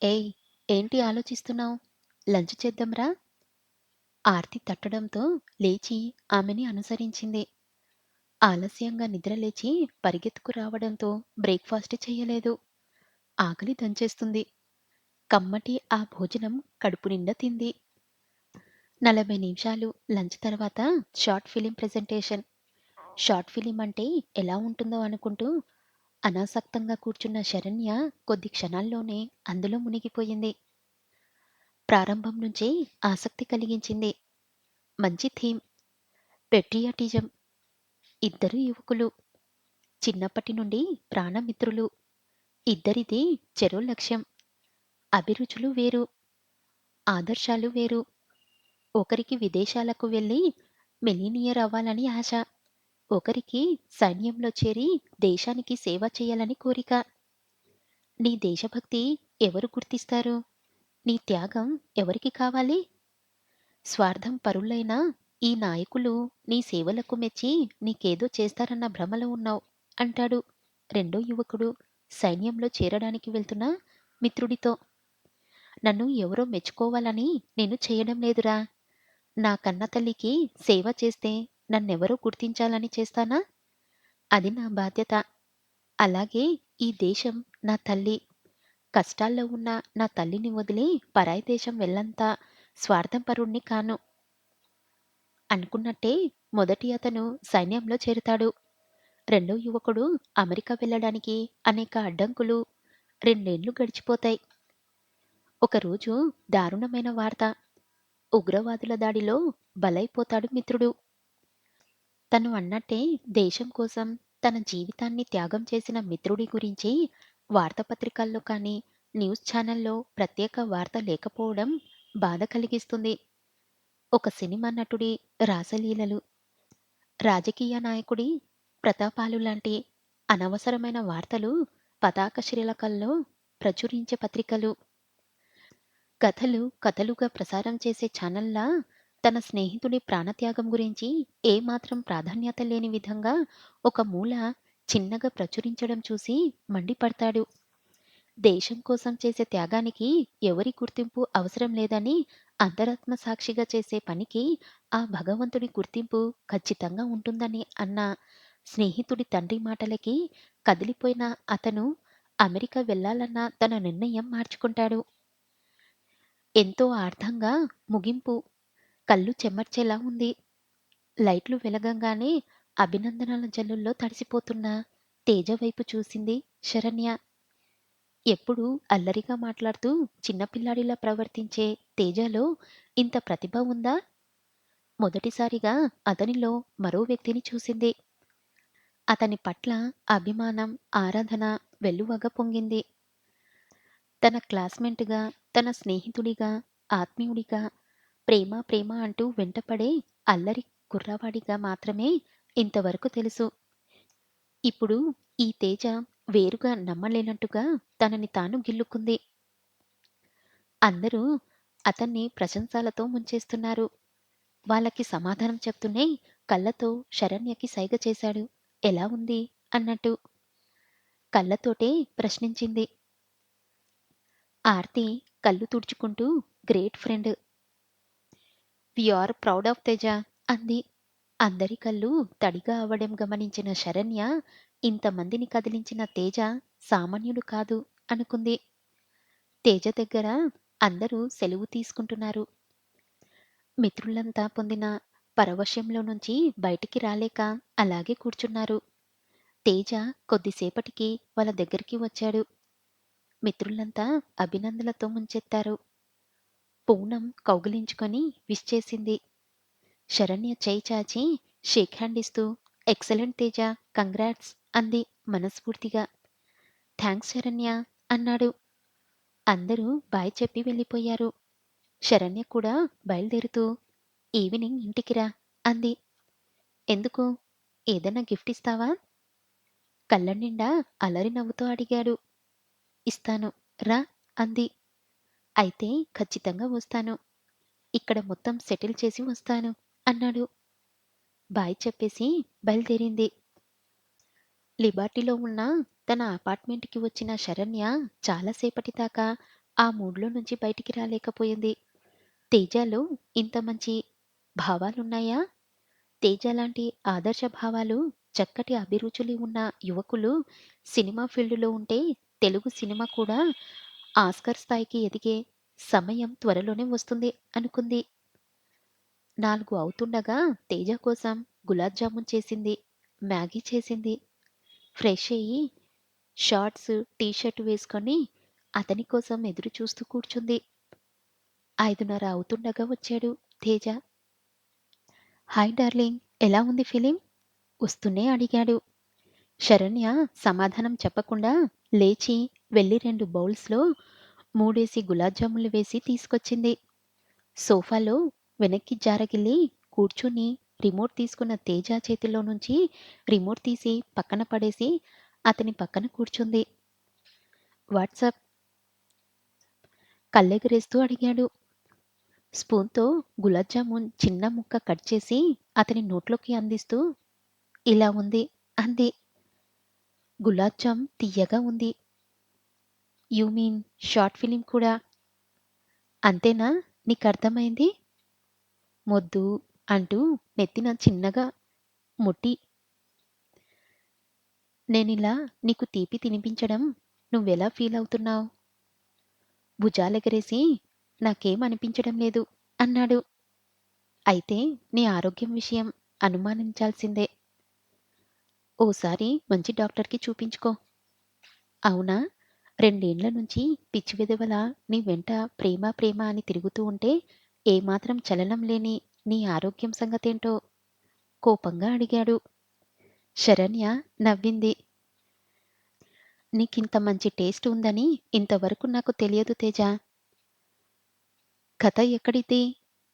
ఏయ్! ఏంటి ఆలోచిస్తున్నావు? లంచ్ చేద్దాంరా? ఆర్తి తట్టడంతో లేచి ఆమెని అనుసరించింది. ఆలస్యంగా నిద్రలేచి పరిగెత్తుకు రావడంతో బ్రేక్‌ఫాస్ట్ చెయ్యలేదు. ఆకలి దంచేస్తుంది. కమ్మటి ఆ భోజనం కడుపు నిండా తింది. 40 నిమిషాలు లంచ్ తర్వాత short film presentation. Short film అంటే ఎలా ఉంటుందో అనుకుంటూ అనాసక్తంగా కూర్చున్న శరణ్య కొద్ది క్షణాల్లోనే అందులో మునిగిపోయింది. ప్రారంభం నుంచే ఆసక్తి కలిగించింది. మంచి థీమ్. పెట్రియాటిజం. ఇద్దరు యువకులు. చిన్నప్పటి నుండి ప్రాణమిత్రులు. ఇద్దరిది చెరో లక్ష్యం. అభిరుచులు వేరు. ఆదర్శాలు వేరు. ఒకరికి విదేశాలకు వెళ్లి మిలీనియర్ అవ్వాలని ఆశ. ఒకరికి సైన్యంలో చేరి దేశానికి సేవ చేయాలని కోరిక. నీ దేశభక్తి ఎవరు గుర్తిస్తారు? నీ త్యాగం ఎవరికి కావాలి? స్వార్థం పరులైన ఈ నాయకులు నీ సేవలకు మెచ్చి నీకేదో చేస్తారన్న భ్రమలో ఉన్నావు అంటాడు రెండో యువకుడు సైన్యంలో చేరడానికి వెళ్తున్న మిత్రుడితో. నన్ను ఎవరో మెచ్చుకోవాలని నేను చేయడం లేదురా. నా కన్నతల్లికి సేవ చేస్తే నన్నెవరో గుర్తించాలని చేస్తానా? అది నా బాధ్యత. అలాగే ఈ దేశం నా తల్లి. కష్టాల్లో ఉన్న నా తల్లిని వదిలి పరాయి దేశం వెళ్ళంత స్వార్థపరుణ్ణి కాను. అనుకున్నట్టే మొదటి అతను సైన్యంలో చేరుతాడు. రెండో యువకుడు అమెరికా వెళ్ళడానికి అనేక అడ్డంకులు. 2 ఏళ్లు గడిచిపోతాయి. ఒకరోజు దారుణమైన వార్త. ఉగ్రవాదుల దాడిలో బలైపోతాడు మిత్రుడు. తను అన్నట్టే దేశం కోసం తన జీవితాన్ని త్యాగం చేసిన మిత్రుడి గురించి వార్తాపత్రికల్లో కానీ, న్యూస్ ఛానల్లో ప్రత్యేక వార్త లేకపోవడం బాధ కలిగిస్తుంది. ఒక సినిమా నటుడి రాసలీలలు, రాజకీయ నాయకుడి ప్రతాపాలు లాంటి అనవసరమైన వార్తలు పతాక శీర్షికల్లో ప్రచురించే పత్రికలు. కథలు కథలుగా ప్రసారం చేసే ఛానల్లా తన స్నేహితుడి ప్రాణత్యాగం గురించి ఏమాత్రం ప్రాధాన్యత లేని విధంగా ఒక మూల చిన్నగా ప్రచురించడం చూసి మండిపడతాడు. దేశం కోసం చేసే త్యాగానికి ఎవరి గుర్తింపు అవసరం లేదని అంతరాత్మ సాక్షిగా చేసే పనికి ఆ భగవంతుడి గుర్తింపు ఖచ్చితంగా ఉంటుందని అన్న స్నేహితుడి తండ్రి మాటలకి కదిలిపోయిన అతను అమెరికా వెళ్ళాలన్న తన నిర్ణయం మార్చుకుంటాడు. ఎంతో ఆర్ద్రంగా ముగింపు. కళ్ళు చెమర్చేలా ఉంది. లైట్లు వెలగంగానే అభినందనల జల్లుల్లో తడిసిపోతున్న తేజ వైపు చూసింది శరణ్య. ఎప్పుడూ అల్లరిగా మాట్లాడుతూ చిన్నపిల్లాడిలా ప్రవర్తించే తేజలో ఇంత ప్రతిభ ఉందా? మొదటిసారిగా అతనిలో మరో వ్యక్తిని చూసింది. అతని పట్ల అభిమానం, ఆరాధన వెల్లువగా పొంగింది. తన క్లాస్‌మేట్‌గా, తన స్నేహితుడిగా, ఆత్మీయుడిగా, ప్రేమ ప్రేమ అంటూ వెంటపడే అల్లరి కుర్రవాడిగా మాత్రమే ఇంతవరకు తెలుసు. ఇప్పుడు ఈ తేజ వేరుగా నమ్మలేనట్టుగా తనని తాను గిల్లుకుంది. అందరూ అతన్ని ప్రశంసలతో ముంచేస్తున్నారు. వాళ్ళకి సమాధానం చెప్తూనే కళ్ళతో శరణ్యకి సైగ చేశాడు. ఎలా ఉంది? అన్నట్టు. కళ్ళతోటే ప్రశ్నించింది. ఆర్తి కళ్ళు తుడుచుకుంటూ great friend. We are proud of Teja అంది. అందరి కళ్ళు తడిగా అవ్వడం గమనించిన శరణ్య ఇంతమందిని కదిలించిన తేజ సామాన్యుడు కాదు అనుకుంది. తేజ దగ్గర అందరూ సెలవు తీసుకుంటున్నారు. మిత్రులంతా పొందిన పరవశంలో నుంచి బయటికి రాలేక అలాగే కూర్చున్నారు. తేజ కొద్దిసేపటికి వాళ్ళ దగ్గరికి వచ్చాడు. మిత్రులంతా అభినందనలతో ముంచెత్తారు. పూనం కౌగిలించుకొని విష్ చేసింది. శరణ్య చేయి చాచి షేక్ హ్యాండ్ ఇస్తూ ఎక్సలెంట్ తేజ, కంగ్రాట్స్ అంది మనస్ఫూర్తిగా. థ్యాంక్స్ శరణ్య అన్నాడు. అందరూ బాయ్ చెప్పి వెళ్ళిపోయారు. శరణ్య కూడా బయలుదేరుతూ ఈవినింగ్ ఇంటికి రా అంది. ఎందుకు? ఏదైనా గిఫ్ట్ ఇస్తావా? కళ్ళ నిండా అలరి నవ్వుతో అడిగాడు. ఇస్తాను రా అంది. అయితే ఖచ్చితంగా వస్తాను. ఇక్కడ మొత్తం సెటిల్ చేసి వస్తాను అన్నాడు. బాయ్ చెప్పేసి బయలుదేరింది. లిబర్టీలో ఉన్న తన అపార్ట్మెంట్‌కి వచ్చిన శరణ్య చాలాసేపటి దాకా ఆ మూడ్‌లో నుంచి బయటికి రాలేకపోయింది. తేజలో ఇంత మంచి భావాలున్నాయా? తేజ లాంటి ఆదర్శ భావాలు, చక్కటి అభిరుచులు ఉన్న యువకులు సినిమా ఫీల్డ్‌లో ఉంటే తెలుగు సినిమా కూడా ఆస్కార్ స్థాయికి ఎదిగే సమయం త్వరలోనే వస్తుంది అనుకుంది. 4 అవుతుండగా తేజ కోసం గులాబ్ జామున్ చేసింది. మ్యాగీ చేసింది. ఫ్రెష్ అయ్యి షార్ట్స్, టీ షర్ట్ వేసుకొని అతని కోసం ఎదురు చూస్తూ కూర్చుంది. 5:30 అవుతుండగా వచ్చాడు తేజ. హాయ్ డార్లింగ్, ఎలా ఉంది ఫిలిం? వస్తూనే అడిగాడు. శరణ్య సమాధానం చెప్పకుండా లేచి వెళ్లి 2 బౌల్స్‌లో 3 గులాబ్ జామున్లు వేసి తీసుకొచ్చింది. సోఫాలో వెనక్కి జారగిల్లి కూర్చుని రిమోట్ తీసుకున్న తేజ చేతిలో నుంచి రిమోట్ తీసి పక్కన పడేసి అతని పక్కన కూర్చుంది. వాట్సాప్ కళ్ళెగరేస్తూ అడిగాడు. స్పూన్‌తో గులాబ్ జామున్ చిన్న ముక్క కట్ చేసి అతని నోట్లోకి అందిస్తూ ఇలా ఉంది అంది. గులాబ్ జామ్ తియ్యగా ఉంది. యూ మీన్ షార్ట్ ఫిలిం కూడా. అంతేనా నీకర్థమైంది? మొద్దు అంటూ నెత్తిన చిన్నగా ముట్టి నేనిలా నీకు తీపి తినిపించడం నువ్వెలా ఫీలవుతున్నావు? భుజాలెగరేసి నాకేం అనిపించడం లేదు అన్నాడు. అయితే నీ ఆరోగ్యం విషయం అనుమానించాల్సిందే. ఓసారి మంచి డాక్టర్‌కి చూపించుకో. అవునా? 2 ఏండ్ల నుంచి పిచ్చి వెధవలా నీ వెంట ప్రేమ ప్రేమ అని తిరుగుతూ ఉంటే ఏమాత్రం చలనం లేని నీ ఆరోగ్యం సంగతేంటో కోపంగా అడిగాడు. శరణ్య నవ్వింది. నీకింత మంచి టేస్ట్ ఉందని ఇంతవరకు నాకు తెలియదు తేజ. కథ ఎక్కడిది?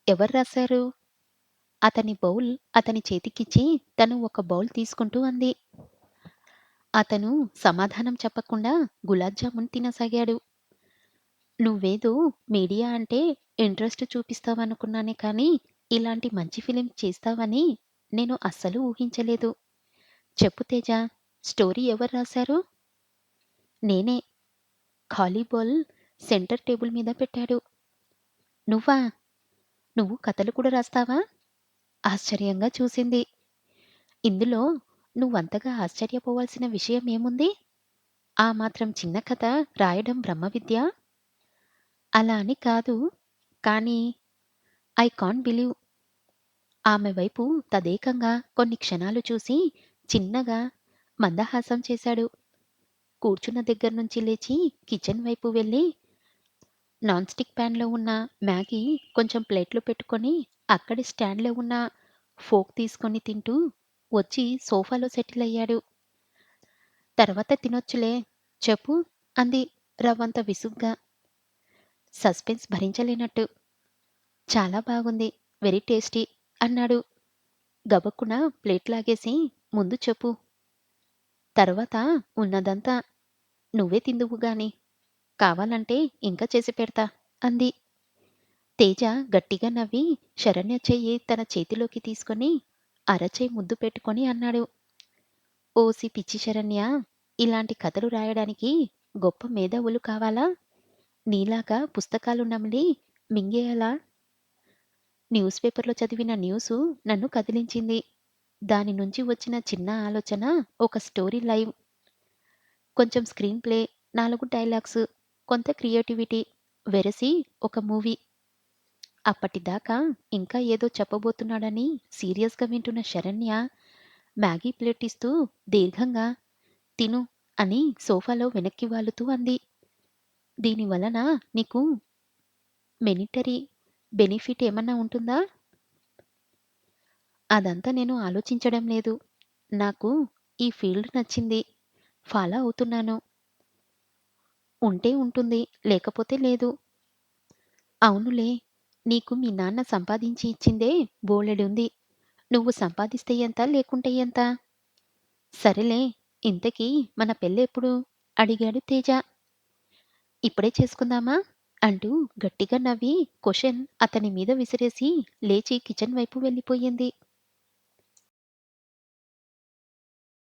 ఎవరు రాశారు? అతని బౌల్ అతని చేతికిచ్చి తను ఒక బౌల్ తీసుకుంటూ అంది. అతను సమాధానం చెప్పకుండా గులాబ్ జామున్ తినసాగాడు. నువ్వేదో మీడియా అంటే ఇంట్రెస్ట్ చూపిస్తావనుకున్నానే కానీ, ఇలాంటి మంచి ఫిలిం చేస్తావని నేను అస్సలు ఊహించలేదు. చెప్పు తేజ, స్టోరీ ఎవరు రాశారు? నేనే. ఖాళీ బౌల్ సెంటర్ టేబుల్ మీద పెట్టాడు. నువ్వా? నువ్వు కథలు కూడా రాస్తావా? ఆశ్చర్యంగా చూసింది. ఇందులో నువ్వంతగా ఆశ్చర్యపోవాల్సిన విషయమేముంది? ఆ మాత్రం చిన్న కథ రాయడం బ్రహ్మవిద్య? అలా అని కాదు. కానీ ఐ కాంట్ బిలీవ్. ఆమె వైపు తదేకంగా కొన్ని క్షణాలు చూసి చిన్నగా మందహాసం చేశాడు. కూర్చున్న దగ్గర్నుంచి లేచి కిచెన్ వైపు వెళ్ళి నాన్ స్టిక్ ప్యాన్‌లో ఉన్న మ్యాగీ కొంచెం ప్లేట్‌లో పెట్టుకొని అక్కడే స్టాండ్‌లో ఉన్న ఫోర్క్ తీసుకొని తింటూ వచ్చి సోఫాలో సెటిల్ అయ్యాడు. తర్వాత తినొచ్చులే చెప్పు అంది రవ్వంత విసుగ్గా. సస్పెన్స్ భరించలేనట్టు. చాలా బాగుంది. వెరీ టేస్టీ అన్నాడు. గబుక్కున ప్లేట్ లాగేసి ముందు చెప్పు. తర్వాత ఉన్నదంతా నువ్వే తిందువు గాని. కావాలంటే ఇంకా చేసి పెడతా అంది. తేజ గట్టిగా నవ్వి శరణ్య చెయ్యి తన చేతిలోకి తీసుకొని అరచేయి ముద్దు పెట్టుకొని అన్నాడు. ఓసి పిచ్చి శరణ్య! ఇలాంటి కథలు రాయడానికి గొప్ప మేధావులు కావాలా? నీలాగా పుస్తకాలు నమిలి మింగేయాలా? న్యూస్ పేపర్‌లో చదివిన న్యూసు నన్ను కదిలించింది. దాని నుంచి వచ్చిన చిన్న ఆలోచన ఒక స్టోరీ లైవ్. కొంచెం స్క్రీన్ ప్లే, 4 డైలాగ్స్, కొంత క్రియేటివిటీ వెరసి ఒక మూవీ. అప్పటిదాకా ఇంకా ఏదో చెప్పబోతున్నాడని సీరియస్‌గా వింటున్న శరణ్య మ్యాగీ ప్లేట్ ఇస్తూ దీర్ఘంగా తిను అని సోఫాలో వెనక్కి వాలుతూ అంది. దీని వలన నీకు మెనిటరీ బెనిఫిట్ ఏమన్నా ఉంటుందా? అదంతా నేను ఆలోచించడం లేదు. నాకు ఈ ఫీల్డ్ నచ్చింది. ఫాలో అవుతున్నాను. ఉంటే ఉంటుంది. లేకపోతే లేదు. అవునులే. నీకు మీ నాన్న సంపాదించి ఇచ్చిందే బోలెడుంది. నువ్వు సంపాదిస్తే ఎంత? లేకుంటే ఎంత? సరేలే. ఇంతకీ మన పెళ్లెప్పుడు? అడిగాడు తేజ. ఇప్పుడే చేసుకుందామా? అంటూ గట్టిగా నవ్వి క్వెషన్ అతని మీద విసిరేసి లేచి కిచెన్ వైపు వెళ్ళిపోయింది.